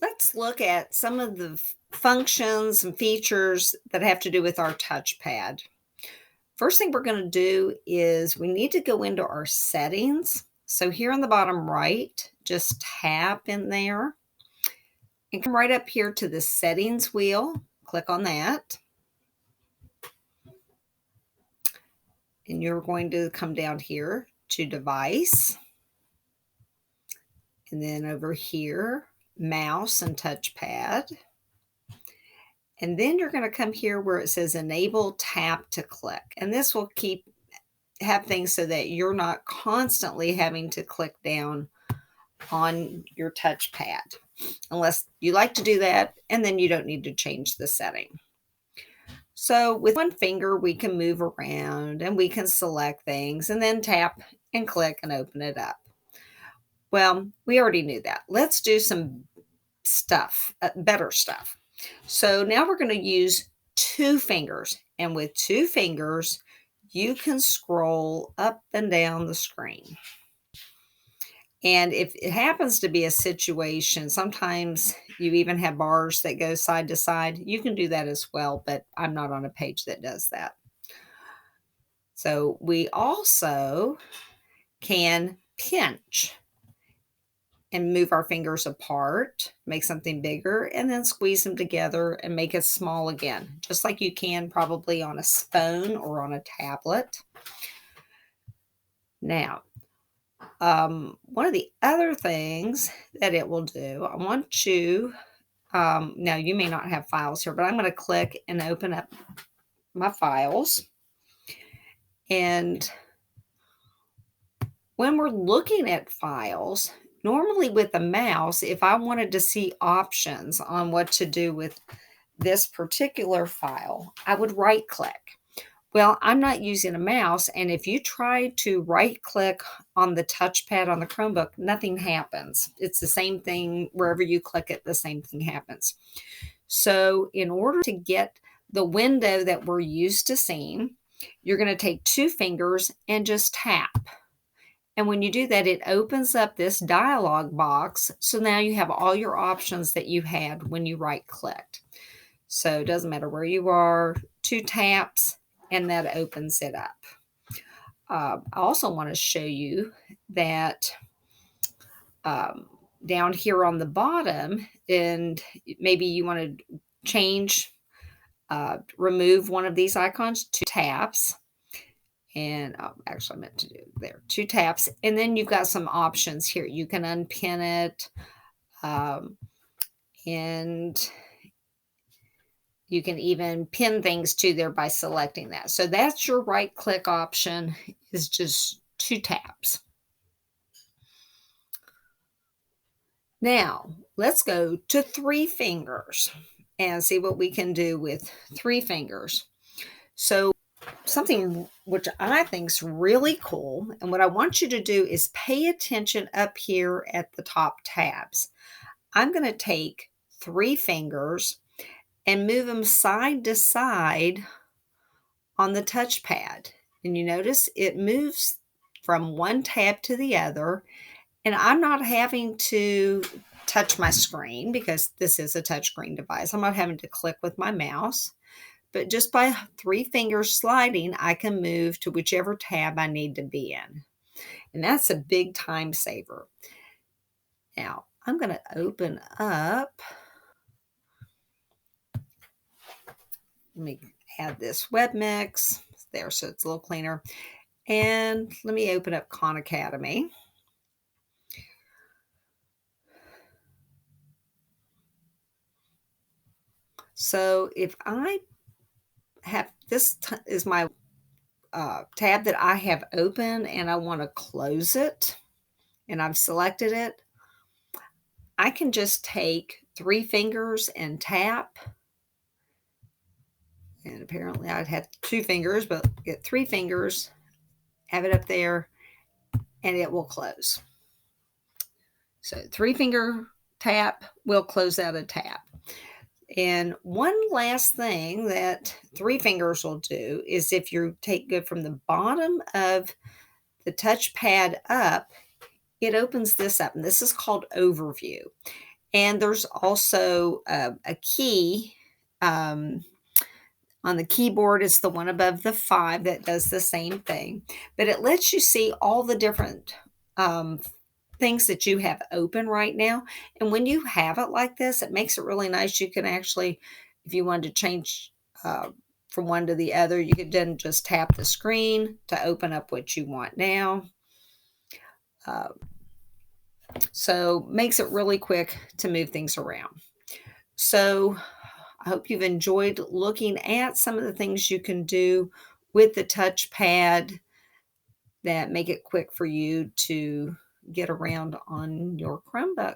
Let's look at some of the functions and features that have to do with our touchpad. First thing we're going to do is we need to go into our settings. So here on the bottom right, just tap in there and come right up here to the settings wheel. Click on that. And you're going to come down here to device. And then over here, mouse and touchpad. And then you're going to come here where it says enable tap to click. And this will have things so that you're not constantly having to click down on your touchpad unless you like to do that, and then you don't need to change the setting. So with one finger, we can move around and we can select things and then tap and click and open it up. Well, we already knew that. Let's do some better stuff. So now we're going to use two fingers, and with two fingers, you can scroll up and down the screen. And if it happens to be a situation, sometimes you even have bars that go side to side. You can do that as well, but I'm not on a page that does that. So we also can pinch and move our fingers apart, make something bigger, and then squeeze them together and make it small again, just like you can probably on a phone or on a tablet. Now, one of the other things that it will do, I want you, now you may not have files here, but I'm going to click and open up my files. And when we're looking at files, normally with a mouse, if I wanted to see options on what to do with this particular file, I would right click. Well, I'm not using a mouse, and if you try to right click on the touchpad on the Chromebook, nothing happens. It's the same thing wherever you click it, the same thing happens. So in order to get the window that we're used to seeing, you're going to take two fingers and just tap. And when you do that, it opens up this dialog box. So now you have all your options that you had when you right clicked. So it doesn't matter where you are, two taps, and that opens it up. I also want to show you that down here on the bottom, and maybe you want to remove one of these icons, two taps. And actually I meant to do there, two taps. And then you've got some options here. You can unpin it. And you can even pin things to there by selecting that. So that's your right click option, is just two taps. Now let's go to three fingers and see what we can do with three fingers. So something which I think is really cool, and what I want you to do is pay attention up here at the top tabs. I'm going to take three fingers and move them side to side on the touchpad. And you notice it moves from one tab to the other, and I'm not having to touch my screen because this is a touchscreen device. I'm not having to click with my mouse. But just by three fingers sliding, I can move to whichever tab I need to be in. And that's a big time saver. Now, I'm going to open up. Let me add this web mix there so it's a little cleaner. And let me open up Khan Academy. So if I have, this is my tab that I have open and I want to close it and I've selected it, I can just take three fingers and tap. And apparently I'd have two fingers, but get three fingers, have it up there, and it will close. So three finger tap will close out a tab. And one last thing that three fingers will do is if you go from the bottom of the touchpad up, it opens this up. And this is called Overview. And there's also a key. On the keyboard, it's the one above the 5 that does the same thing, but it lets you see all the different um, things that you have open right now. And when you have it like this, it makes it really nice. You can actually, if you wanted to change uh, from one to the other, you could then just tap the screen to open up what you want now. Uh, so makes it really quick to move things around. So I hope you've enjoyed looking at some of the things you can do with the touchpad that make it quick for you to get around on your Chromebook.